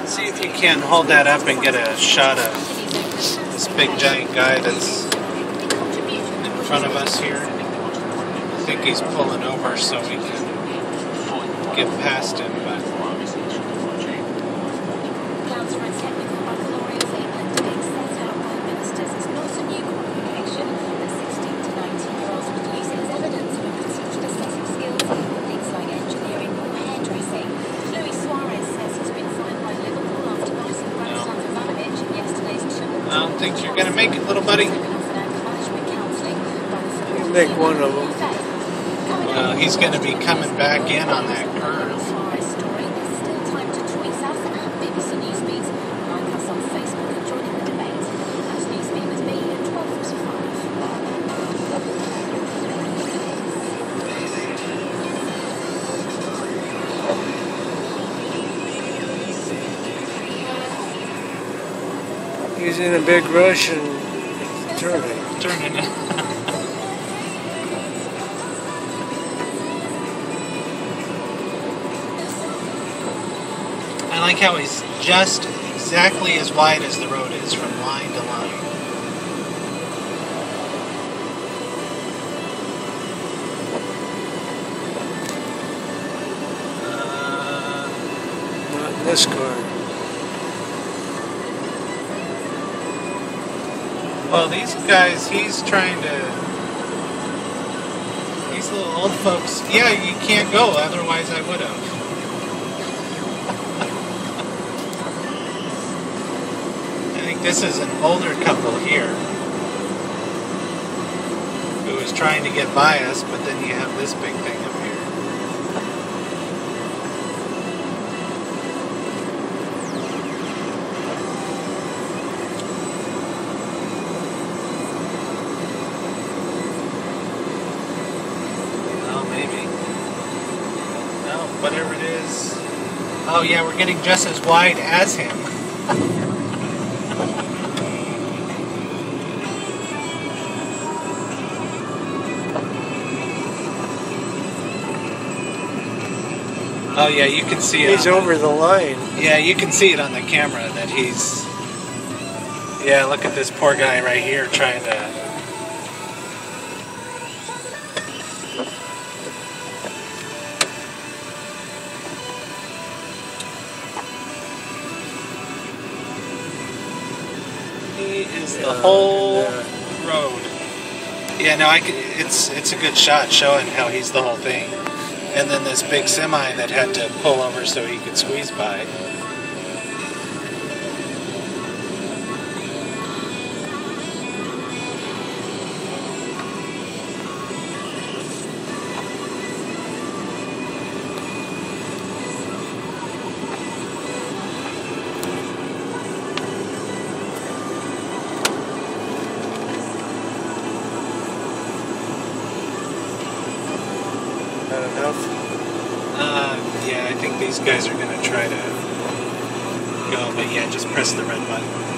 See if you can hold that up and get a shot of this big giant guy that's in front of us here. I think he's pulling over so we can get past him, but I don't think you're going to make it, little buddy. You make one of them. Well, he's going to be coming back in on that curve. He's in a big rush and turning. I like how he's just exactly as wide as the road is from line to line. Not in this car. Well, these guys, these little old folks, yeah, you can't go, otherwise I would have. I think this is an older couple here who is trying to get by us, but then you have this big thing up here. Whatever it is. Oh yeah, we're getting just as wide as him. Oh yeah, you can see it. He's over the line. Yeah, you can see it on the camera that he's... Yeah, look at this poor guy right here trying to... He is the whole road. Yeah, no, it's a good shot showing how he's the whole thing. And then this big semi that had to pull over so he could squeeze by. Not enough. Yeah, I think these guys are going to try to go, but yeah, just press the red button.